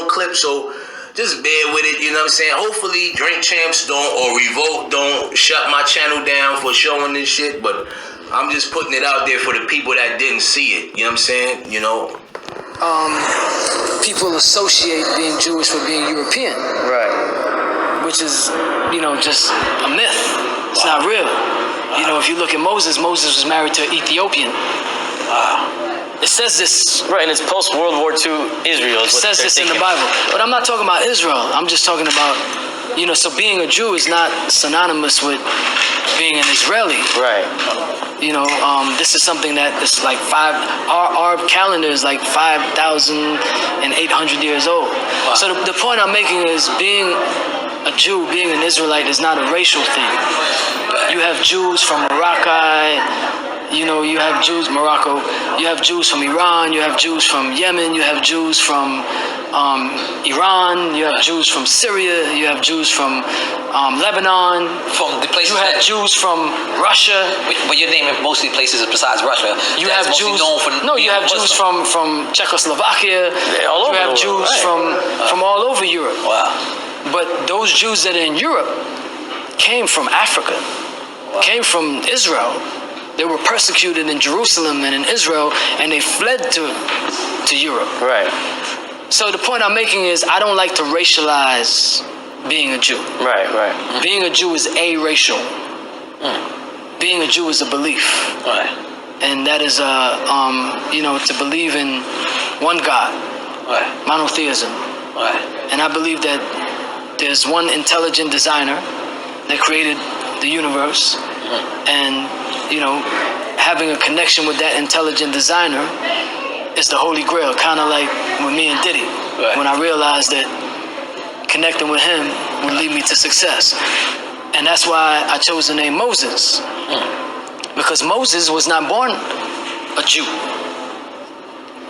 Clip, so just bear with it, you know what I'm saying? Hopefully Drink Champs don't, or Revolt don't shut my channel down for showing this shit, but I'm just putting it out there for the people that didn't see it, you know what I'm saying? You know? People associate being Jewish with being European. Right. Which is, just a myth. It's not real. You know, if you look at Moses was married to an Ethiopian. Wow. It says this. Right, and it's post-World War II Israel. It says this in the Bible. But I'm not talking about Israel. I'm just talking about, so being a Jew is not synonymous with being an Israeli. Right. This is something that is like our calendar is like 5,800 years old. Wow. So the point I'm making is being a Jew, being an Israelite is not a racial thing. You have Jews from Morocco, you have Jews, Morocco, you have Jews from Iran, you have Jews from Yemen, you have Jews from Iran, you have Jews from Syria, you have Jews from Lebanon. From the places you have Jews from Russia. But you're naming mostly places besides Russia. You have Jews. You have Jews from Czechoslovakia. All over you have Jews from all over Europe. Wow. But those Jews that are in Europe came from Africa, came from Israel. They were persecuted in Jerusalem and in Israel, and they fled to Europe. Right. So the point I'm making is I don't like to racialize being a Jew. Right. Being a Jew is a-racial. Being a Jew is a belief. Right. And that is, to believe in one God. Right. Monotheism. Right. And I believe that there's one intelligent designer that created the universe. And, having a connection with that intelligent designer is the Holy Grail, kind of like with me and Diddy. Right. When I realized that connecting with him would lead me to success. And that's why I chose the name Moses. Because Moses was not born a Jew.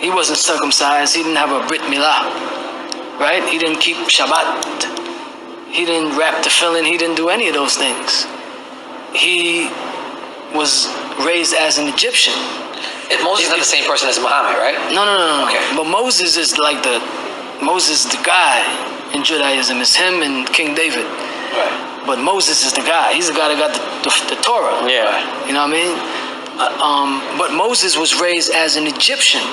He wasn't circumcised. He didn't have a Brit Milah. Right? He didn't keep Shabbat. He didn't wrap the tefillin. He didn't do any of those things. He was raised as an Egyptian. And Moses is not the same person as Muhammad, right? No. Okay. But Moses is like the guy in Judaism. It's him and King David. Right. But Moses is the guy. He's the guy that got the Torah. Yeah. You know what I mean? But Moses was raised as an Egyptian,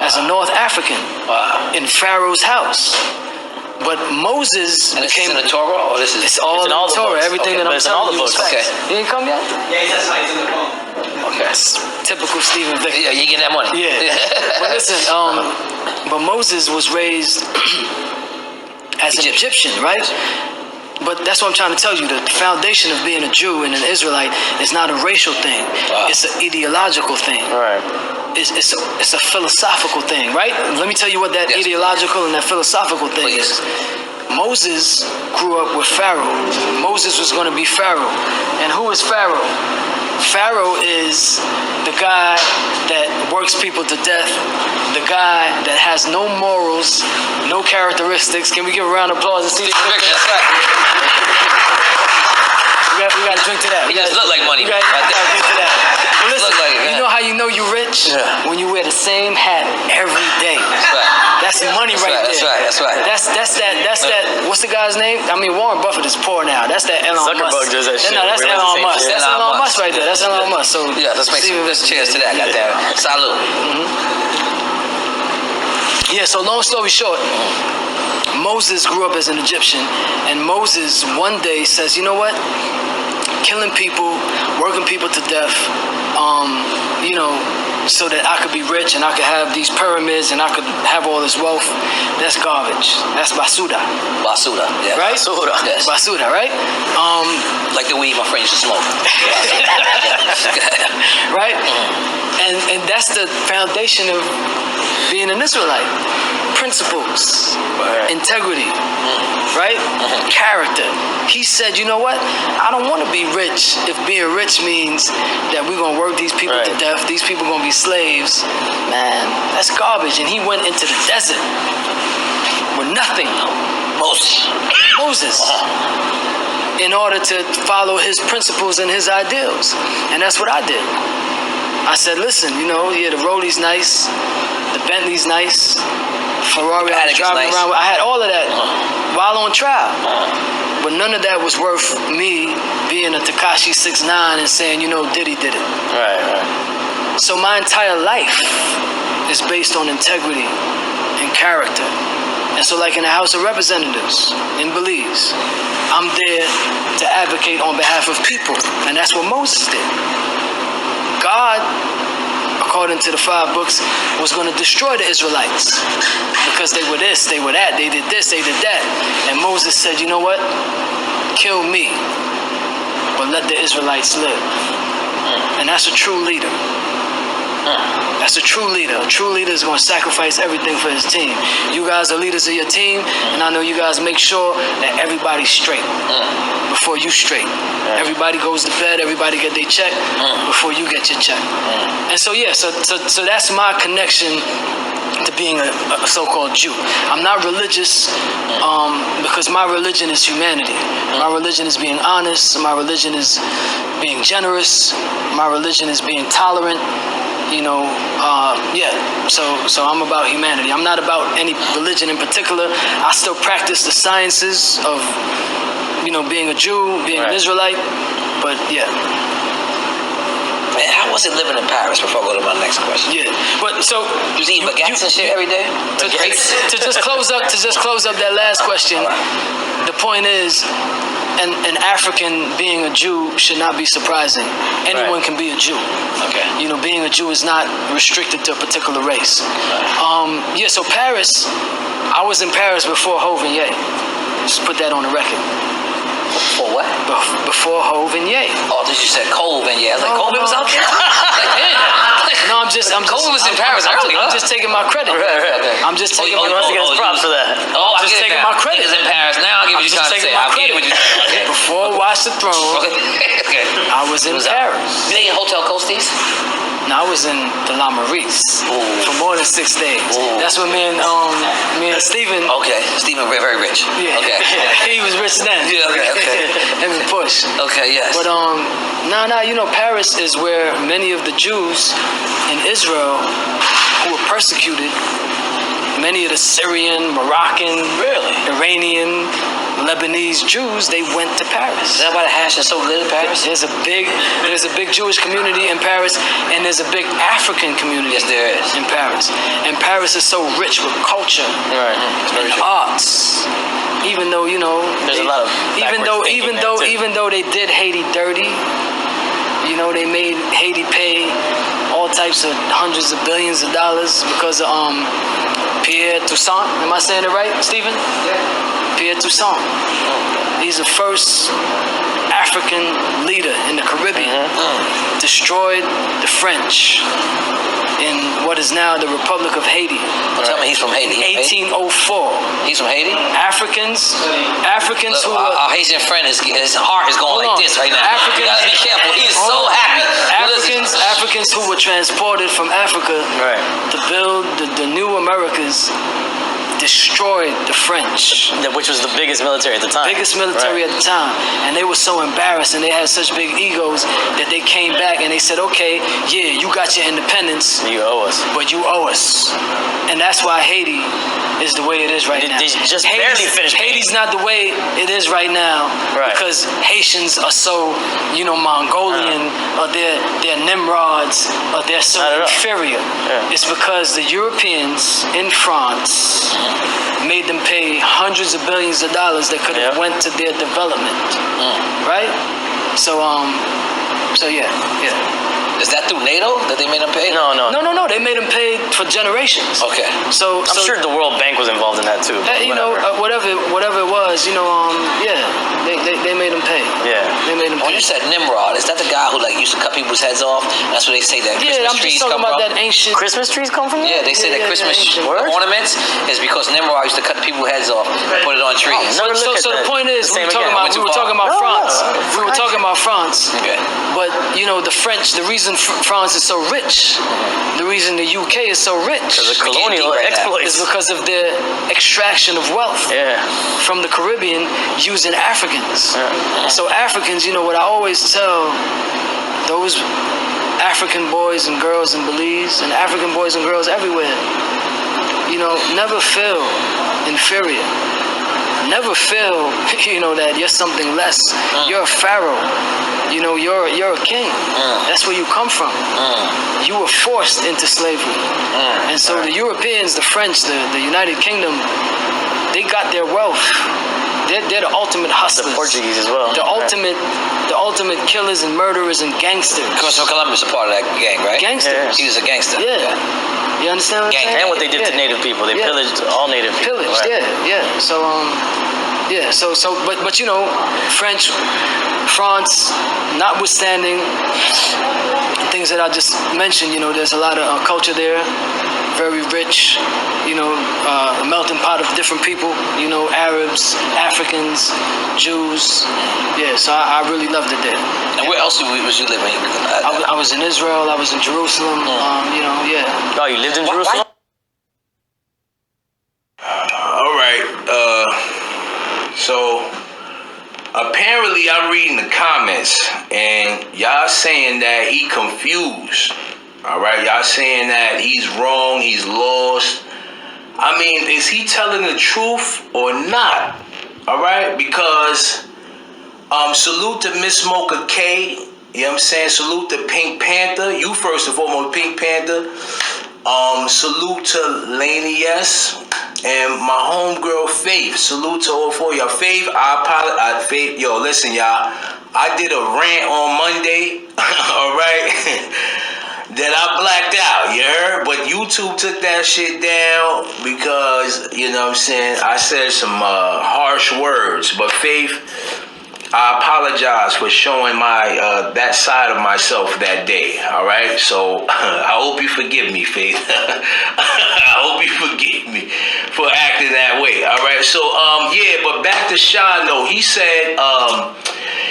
as a North African, in Pharaoh's house. But Moses and became... in the Torah, or this is... It's all in the Torah. Books. Everything that I'm telling you is facts. Okay. You ain't come yet? Yeah, that's why he's in the phone. Okay. Typical Stephen Vick. Yeah, you get that money. Yeah. But listen, but Moses was raised as an Egyptian, right? But that's what I'm trying to tell you. The foundation of being a Jew and an Israelite is not a racial thing. Wow. It's an ideological thing. Right. It's a philosophical thing, right? Let me tell you what that ideological and that philosophical thing is. Moses grew up with Pharaoh. Moses was going to be Pharaoh. And who is Pharaoh? Pharaoh is the guy that works people to death, the guy that has no morals, no characteristics. Can we give a round of applause and see the picture? That's right. We got to drink to that. He just look like money. We got to drink to that. Well, listen, you know how you know you're rich? Yeah. When you wear the same hat every day. That's right. That's money right there. That's right. That's that. What's the guy's name? I mean, Warren Buffett is poor now. That's that Elon Musk. Zuckerberg does that shit. No, that's Elon Musk. That's Elon Musk right there. That's Elon Musk. So yeah, let's cheers to that. Goddamn. Salud. Yeah. So long story short, Moses grew up as an Egyptian, and Moses one day says, you know what? Killing people, working people to death, so that I could be rich and I could have these pyramids and I could have all this wealth. That's garbage. That's basuda. Basuda, yeah. Right? Basuda. Yes. Basuda, right? Like the weed my friend used to smoke. Right? And that's the foundation of being an Israelite. Principles, integrity, right? Character. He said, you know what? I don't want to be rich if being rich means that we're going to work these people to death. These people going to be slaves. Man, that's garbage. And he went into the desert with nothing. Moses. In order to follow his principles and his ideals. And that's what I did. I said, listen, you know, yeah, the Rollie's nice, the Bentley's nice, Ferrari I was driving around with. I had all of that while on trial. But none of that was worth me being a Tekashi 6ix9ine and saying, you know, Diddy did it. Right. So my entire life is based on integrity and character. And so like in the House of Representatives in Belize, I'm there to advocate on behalf of people. And that's what Moses did. God, according to the 5 books, was going to destroy the Israelites because they were this, they were that, they did this, they did that. And Moses said, you know what? Kill me, but let the Israelites live. And that's a true leader. That's a true leader. A true leader is going to sacrifice everything for his team. You guys are leaders of your team, and I know you guys make sure that everybody's straight before you straight. Everybody goes to bed, everybody get their check before you get your check. And so yeah, so that's my connection to being a so-called Jew. I'm not religious because my religion is humanity. My religion is being honest. My religion is being generous. My religion is being tolerant. You know, so I'm about humanity. I'm not about any religion in particular. I still practice the sciences of, you know, being a Jew, being an Israelite, but yeah. Man, how was it living in Paris before I go to my next question? Yeah, but so you eat baguettes and shit every day? To just close up that last question, the point is, an African being a Jew should not be surprising. Anyone can be a Jew. Okay. You know, being a Jew is not restricted to a particular race. Yeah, so Paris, I was in Paris before Hov and Ye. Just put that on the record. For what? Before Hov and Ye. Oh, did you said Cove and yeah? I was like, Cove was out there? Like, damn. No, I'm just Cove was in Paris early, I'm just taking my credit. Right. I'm just taking You must get props for that. Oh, I'm just taking my credit. Niggas in Paris. Now I'll give you what you're trying to say. I'll give you what you're trying to say. Before Watch the Throne, Okay. I was in Paris. You ain't in Hotel Coasties? No, I was in the La Maurice for more than 6 days. That's what me and Stephen. Okay, Stephen very rich. Yeah. Okay. He was rich then. Yeah. Okay. Him and Push. Okay. Yes. But you know, Paris is where many of the Jews in Israel who were persecuted. Many of the Syrian, Moroccan, Iranian, Lebanese Jews, they went to Paris. Is that why the hash is so good in Paris? There's a big Jewish community in Paris, and there's a big African community. Yes, there is. In Paris. And Paris is so rich with culture and arts. Even though, you know, there's a lot of even though they did Haiti dirty, you know, they made Haiti pay all types of hundreds of billions of dollars because of Pierre Toussaint. Am I saying it right, Stephen? Yeah. Pierre Toussaint. He's the first African leader in the Caribbean. Destroyed the French in what is now the Republic of Haiti. Tell me he's from Haiti. 1804. He's from Haiti? Africans who Look, our Haitian friend, his heart is going like this right now. You gotta be careful. He is so happy. Africans who were transported from Africa to build the new Americas destroyed the French. Which was the biggest military at the time. Biggest military at the time. And they were so embarrassed and they had such big egos that they came back and they said, okay, yeah, you got your independence. You owe us. But you owe us. And that's why Haiti is the way it is right now. They just barely finished. Haiti's not the way it is right now because Haitians are so, you know, Mongolian or they're Nimrods or they're so inferior. It's because the Europeans in France made them pay hundreds of billions of dollars that could have went to their development, right? So yeah. Is that through NATO that they made them pay? No. They made them pay for generations. Okay. So I'm sure the World Bank was involved in that too. You know, whatever it was, you know, they made them pay. Yeah. They made them pay. When you said Nimrod, is that the guy who like used to cut people's heads off? That's where they say that Christmas trees come from. I'm just talking about that ancient. Christmas trees come from Yeah, there? they say that Christmas ornaments is because Nimrod used to cut people's heads off and put it on trees. So the point is, we were talking about France. We were talking about France. Okay. But you know, the French. The reason France is so rich, the reason the UK is so rich, because of colonial exploits, is because of their extraction of wealth from the Caribbean using Africans. So Africans, you know, what I always tell those African boys and girls in Belize and African boys and girls everywhere. You know, never feel inferior. Never feel, that you're something less. You're a pharaoh. You're a king. That's where you come from. You were forced into slavery. And so the Europeans, the French, the United Kingdom, they got their wealth. They're the ultimate hustlers. The Portuguese as well. The ultimate killers and murderers and gangsters. Christopher Columbus, a part of that gang, right? Gangsters. He was a gangster. Yeah. You understand what I'm saying? And what they did to Native people. They pillaged all Native people. Pillaged, right? So, but French, France, notwithstanding things that I just mentioned, there's a lot of culture there, very rich, a melting pot of different people, Arabs, Africans, Jews. Yeah, so I really loved it there. And where else was you living? I was in Israel, I was in Jerusalem, yeah. Oh, you lived in Jerusalem? All right. So apparently I'm reading the comments and y'all saying that he confused. All right, y'all saying that he's wrong, he's lost. I mean, is he telling the truth or not? All right, because salute to Miss Mocha K. You know what I'm saying? Salute to Pink Panther. You first and foremost, Pink Panther. Salute to Laney S. And my homegirl Faith. Salute to all four of y'all. Faith, I apologize. Faith, yo, listen, y'all. I did a rant on Monday. All right. That I blacked out, you heard? But YouTube took that shit down because, what I'm saying, I said some harsh words. But Faith, I apologize for showing my that side of myself that day, all right? So I hope you forgive me, Faith. I hope you forgive me for acting that way, all right? So, but back to Sean, though. He said,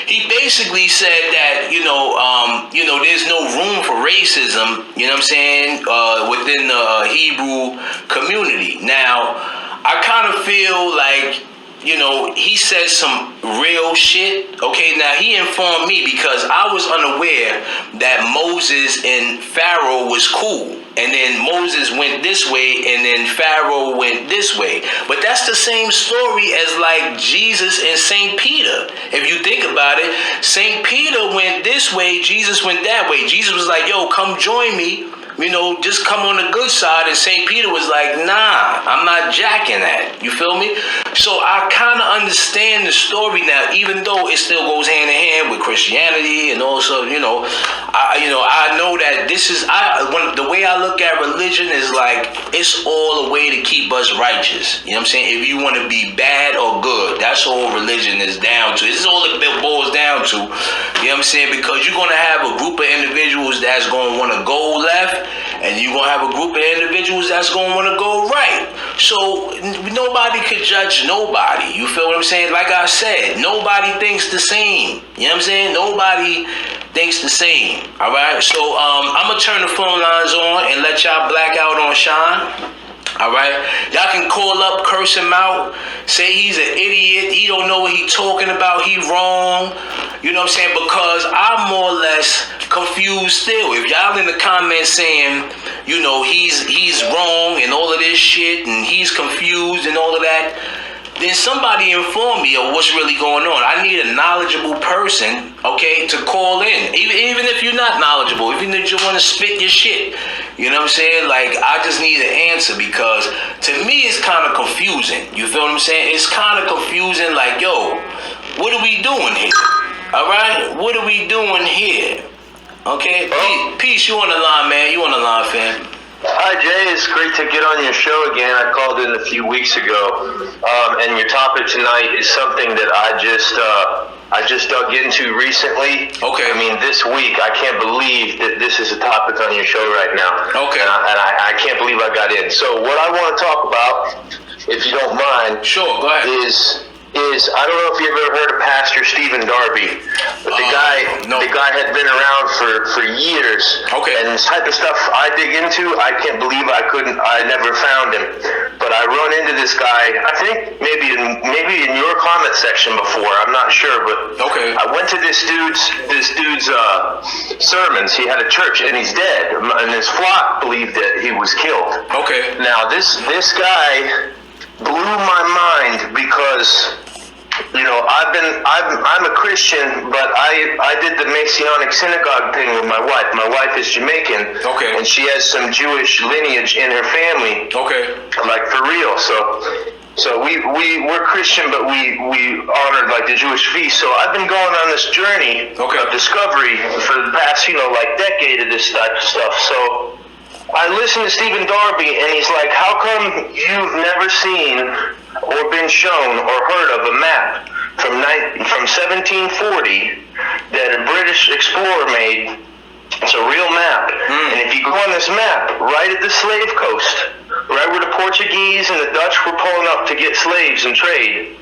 he basically said that, there's no room for racism, you know what I'm saying, within the Hebrew community. Now, I kind of feel like, he said some real shit. Okay, now he informed me because I was unaware that Moses and Pharaoh was cool. And then Moses went this way and then Pharaoh went this way. But that's the same story as like Jesus and St. Peter. If you think about it, St. Peter went this way, Jesus went that way. Jesus was like, yo, come join me. Just come on the good side. And St. Peter was like, nah, I'm not jacking that. You feel me? So I kind of understand the story now, even though it still goes hand in hand with Christianity. And also, I know that this is, the way I look at religion is like, it's all a way to keep us righteous. You know what I'm saying? If you want to be bad or good, that's all religion is down to. This is all it boils down to. You know what I'm saying? Because you're going to have a group of individuals that's going to want to go left, and you're going to have a group of individuals that's going to want to go right. So nobody could judge nobody. You feel what I'm saying? Like I said, nobody thinks the same. You know what I'm saying? Nobody thinks the same. All right? So I'm going to turn the phone lines on and let y'all black out on Sean. All right, y'all can call up, curse him out, say he's an idiot, he don't know what he talking about, he wrong. You know what I'm saying? Because I'm more or less confused still. If y'all in the comments saying, he's wrong and all of this shit and he's confused and all of that, then somebody inform me of what's really going on. I need a knowledgeable person, okay, to call in. Even if you're not knowledgeable, even if you want to spit your shit, you know what I'm saying? Like, I just need an answer because to me it's kind of confusing. You feel what I'm saying? It's kind of confusing, like, yo, what are we doing here? All right? What are we doing here? Okay? Peace, you on the line, man. You on the line, fam. Hi, Jay. It's great to get on your show again. I called in a few weeks ago, and your topic tonight is something that I just dug into recently. Okay. I mean, this week, I can't believe that this is a topic on your show right now. Okay. And I can't believe I got in. So what I want to talk about, if you don't mind, sure, go ahead. is I don't know if you've ever heard of Pastor Stephen Darby, but the guy had been around for years. Okay. And this type of stuff I dig into, I can't believe I never found him. But I run into this guy. I think maybe in your comment section before. I'm not sure, but Okay. I went to this dude's sermons. He had a church, and he's dead. And his flock believed that he was killed. Okay. Now this guy blew my mind because, you know, I'm a Christian, but I did the Messianic synagogue thing with my wife. My wife is Jamaican. Okay. And she has some Jewish lineage in her family. Okay. Like for real. So we're Christian, but we honored like the Jewish feast. So I've been going on this journey of discovery for the past, you know, like decade of this type of stuff. So I listened to Stephen Darby, and he's like, how come you've never seen or been shown or heard of a map from 1740 that a British explorer made? It's a real map. And if you go on this map, right at the slave coast, right where the Portuguese and the Dutch were pulling up to get slaves and trade,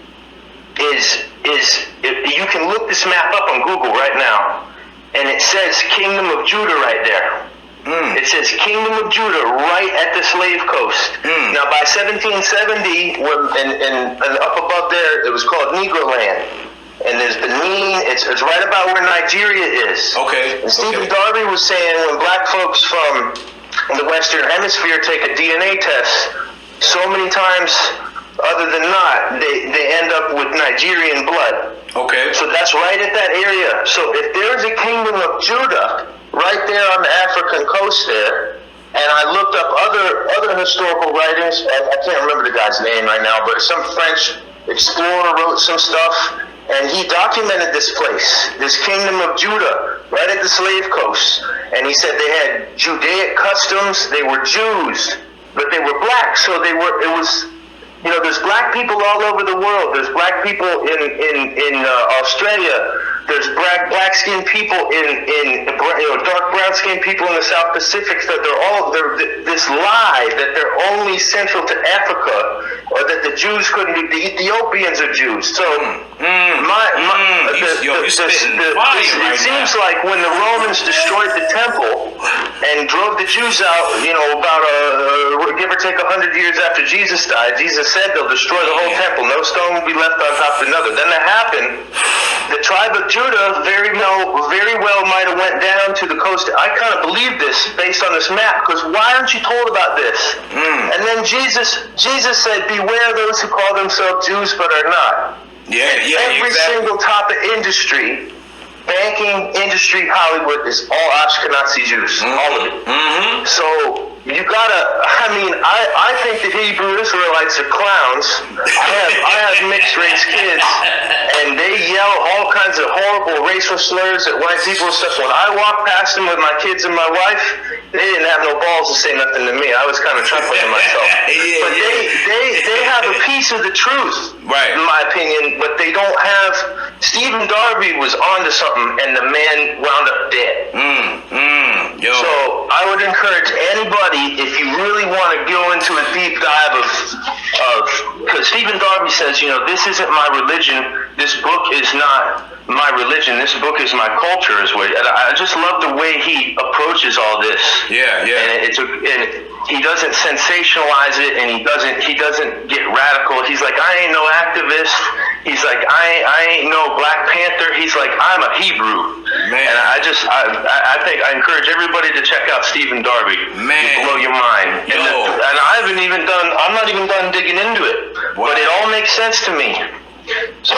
you can look this map up on Google right now, and it says Kingdom of Judah right there. It says Kingdom of Judah right at the slave coast. Now by 1770, and up above there, it was called Negro Land. And there's Benin, it's right about where Nigeria is. Okay. And Stephen Darby was saying when black folks from the Western Hemisphere take a DNA test, so many times, other than not, they end up with Nigerian blood. Okay. So that's right at that area. So if there's a Kingdom of Judah right there on the African coast there, and I looked up other historical writings, I can't remember the guy's name right now, but some French explorer wrote some stuff, and he documented this place, this Kingdom of Judah, right at the slave coast. And he said they had Judaic customs, they were Jews, but they were black, so you know, there's black people all over the world. There's black people in Australia. There's black-skinned people in dark brown-skinned people in the South Pacific. That they're this lie that they're only central to Africa, or that the Jews couldn't be. The Ethiopians are Jews. So it seems like when the Romans destroyed the temple and drove the Jews out, you know, about give or take 100 years after Jesus died, Jesus said they'll destroy the whole temple. No stone will be left on top of another. Then that happened. The tribe of Judah very well might have went down to the coast. I kind of believe this based on this map, because why aren't you told about this? And then Jesus said, beware those who call themselves Jews but are not. Every single top of industry, banking industry, Hollywood, is all Ashkenazi Jews. All of it. So you gotta, I think the Hebrew Israelites are clowns. I have mixed race kids, and they yell all kinds of horrible racial slurs at white people and stuff. When I walk past them with my kids and my wife, they didn't have no balls to say nothing to me. I was kind of chuckling to myself. But they have a piece of the truth, right, in my opinion, but they don't have. Stephen Darby was onto something, and the man wound up dead. So I would encourage anybody, if you really want to go into a deep dive of because Stephen Darby says, you know, this isn't my religion. This book is not my religion. This book is my culture. And I just love the way he approaches all this. And he doesn't sensationalize it, and he doesn't get radical. He's like, I ain't no activist. He's like, I ain't no Black Panther. He's like, I'm a Hebrew. Man. And I think I encourage everybody to check out Stephen Darby. Man. It'll blow your mind. And I'm not even done digging into it. Wow. But it all makes sense to me. So,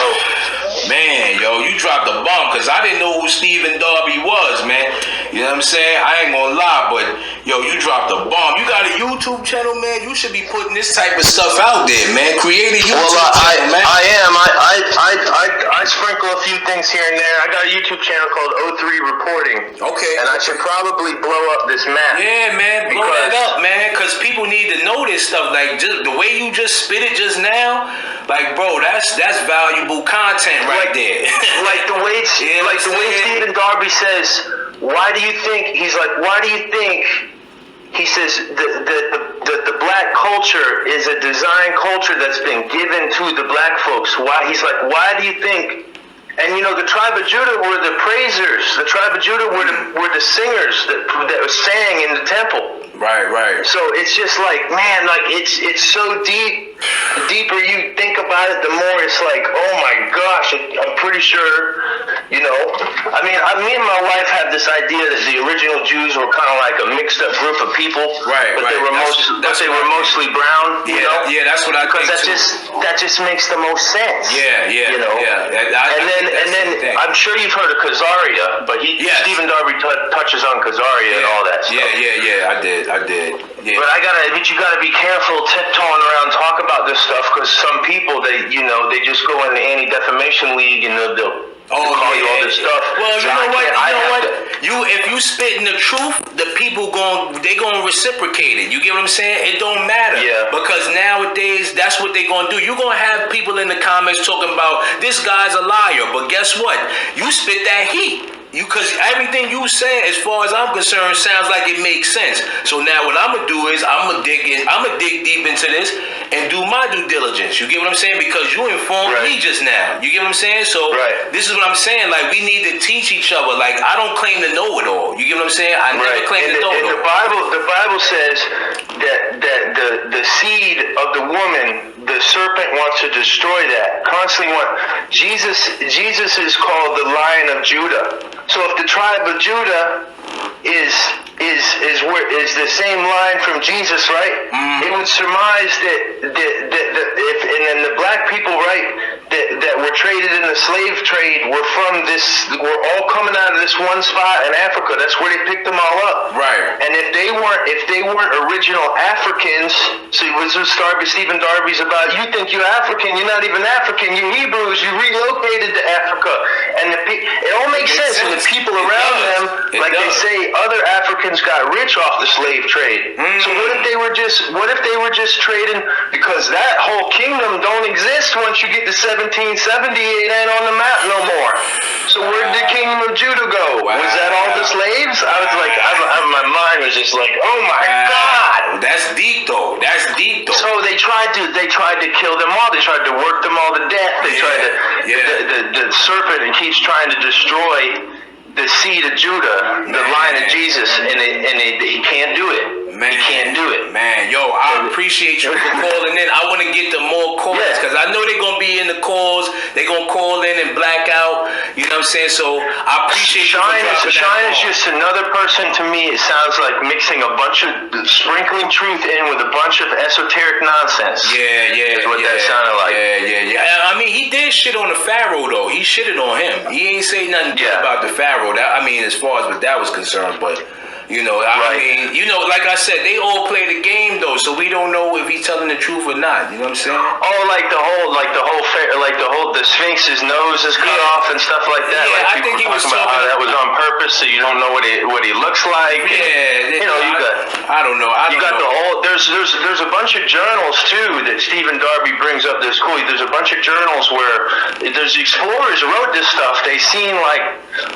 man, you dropped the bomb, because I didn't know who Stephen Darby was, man. You know what I'm saying? I ain't gonna lie, but you dropped the bomb. You got a YouTube channel, man. You should be putting this type of stuff out there, man. Create a YouTube channel, man. I am. I sprinkle a few things here and there. I got a YouTube channel called O3 Reporting. Okay. And I should probably blow up this map. Yeah, man. Blow that up, man, because people need to know this stuff. Like, just the way you just spit it just now, like, bro, that's valuable content right there. Like the way Stephen Darby says, why do you think he says the black culture is a design culture that's been given to the black folks. Why do you think? And you know, the tribe of Judah were the praisers. The tribe of Judah were the singers that sang in the temple. Right. So it's just like, man, like it's so deep. the deeper you think about it, the more it's like, oh my gosh, I'm pretty sure, you know. I mean, me and my wife have this idea that the original Jews were kind of like a mixed up group of people, Right, but right. they were mostly brown, you know. Yeah, that's what I think too. That just makes the most sense. Yeah, you know. And then I'm sure you've heard of Khazaria, but Stephen Darby touches on Khazaria and all that stuff. Yeah, I did. Yeah. But you gotta be careful tiptoeing around talk about this stuff, because some people they just go in the Anti-Defamation League and they'll call you all this stuff. Well, you know what? If you spitting the truth, the people they gonna reciprocate it. You get what I'm saying? It don't matter. Yeah. Because nowadays that's what they gonna do. You gonna have people in the comments talking about this guy's a liar, but guess what? You spit that heat. Because everything you say, as far as I'm concerned, sounds like it makes sense. So now what I'm gonna do is I'm gonna dig deep into this and do my due diligence. You get what I'm saying? Because you informed me just now. You get what I'm saying? So this is what I'm saying. Like, we need to teach each other. Like, I don't claim to know it all. You get what I'm saying? I never claim to know it all. The Bible says that the seed of the woman, the serpent wants to destroy that. Constantly Jesus is called the Lion of Judah. So if the tribe of Judah is the same line from Jesus, right? Mm-hmm. It would surmise that the black people, right, that were traded in the slave trade were all coming out of this one spot in Africa. That's where they picked them all up. Right. And if they weren't original Africans, so it was Stephen Darby's about, you think you're African, you're not even African, you're Hebrews, you relocated to Africa. And it all makes sense. And the people around them, they say, other Africans got rich off the slave trade. So what if they were just trading, because that whole kingdom don't exist once you get to 1770, it ain't on the map no more. So where did the kingdom of Judah go? Wow. Was that all the slaves? I was like, my mind was just like, oh my God. That's deep though. So they tried to kill them all. They tried to work them all to death. They tried to the serpent keeps trying to destroy the seed of Judah, the line of Jesus, and he can't do it. Man, he can't do it. Man, yo, I appreciate you for calling in. I want to get to more calls because I know they're going to be in the calls. They're going to call in and black out. You know what I'm saying? So I appreciate Shine is just another person to me. It sounds like mixing a bunch of, sprinkling truth in with a bunch of esoteric nonsense. Yeah. Is what that sounded like. Yeah. I mean, he did shit on the Pharaoh, though. He shitted on him. He ain't say nothing good about the Pharaoh. As far as that was concerned, but... You know, I mean, like I said, they all play the game though, so we don't know if he's telling the truth or not. You know what I'm saying? Oh, the Sphinx's nose is cut off and stuff like that. Yeah, like I think he was talking about how that was on purpose, so you don't know what he looks like. Yeah, I don't know. There's a bunch of journals too that Stephen Darby brings up. That's cool. There's a bunch of journals where there's explorers who wrote this stuff. They seen like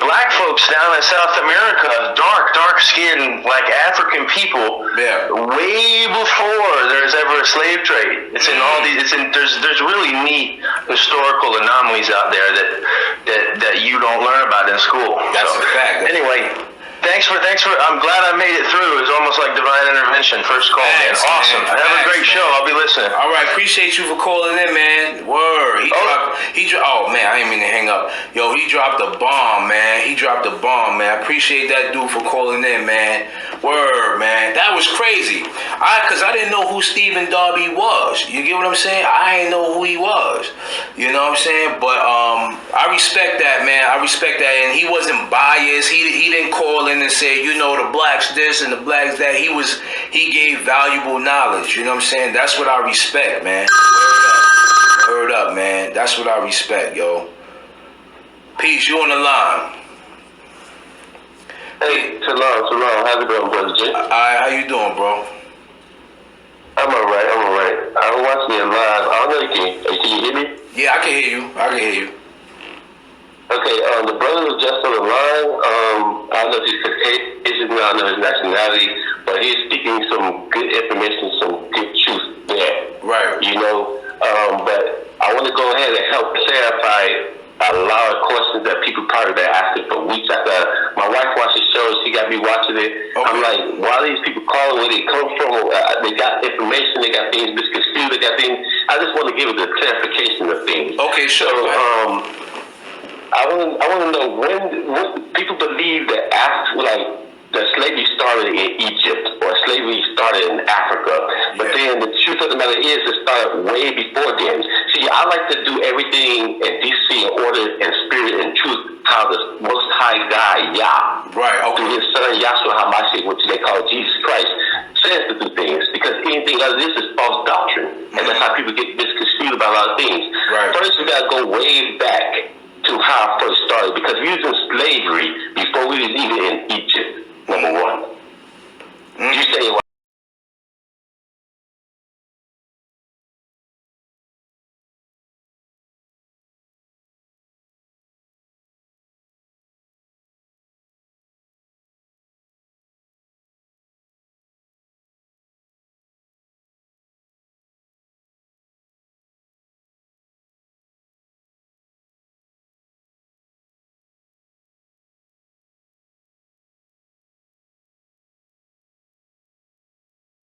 black folks down in South America, dark skinned, like African people, way before there's ever a slave trade. It's in all these. There's really neat historical anomalies out there that you don't learn about in school. That's a fact. Anyway. Thanks for. I'm glad I made it through. It was almost like divine intervention. First call, man. Awesome. Have a great show. I'll be listening. All right, appreciate you for calling in, man. Word. Oh man, I didn't mean to hang up. Yo, he dropped a bomb, man. I appreciate that dude for calling in, man. Word, man. That was crazy. Cause I didn't know who Stephen Darby was. You get what I'm saying? I didn't know who he was. You know what I'm saying? But I respect that, man. And he wasn't biased. He didn't call in and say, the blacks this and the blacks that. He gave valuable knowledge. You know what I'm saying? That's what I respect, man. Word up, man. That's what I respect, yo. Peace. You on the line? Hey, Shalom. How's it going, Brother J? How you doing, bro? I'm all right. I'm watching it live. I don't know can you hear me? Yeah, I can hear you. Okay, the brother was just on the line. I don't know if he's Caucasian, I don't know his nationality, but he's speaking some good information, some good truth there. Right. But I want to go ahead and help clarify a lot of questions that people probably been asking for weeks. After my wife watched the show, she got me watching it. Okay. I'm like, why are these people calling? Where they come from? They got information. They got things misconstrued. They got things. I I just want to give it the clarification of things. Okay, sure. So, I want to know when people believe that that slavery started in Egypt or slavery started in Africa, but then the truth of the matter is it started way before then. See, I like to do everything in decency and order and spirit and truth, how the Most High God, Yah, through His Son Yahshua HaMashiach, which they call Jesus Christ, says to do things, because anything other than this is false doctrine, and that's how people get misconstrued about a lot of things. First, we got to go way back to how it first started, because we was in slavery before we was even in Egypt. Number one. You say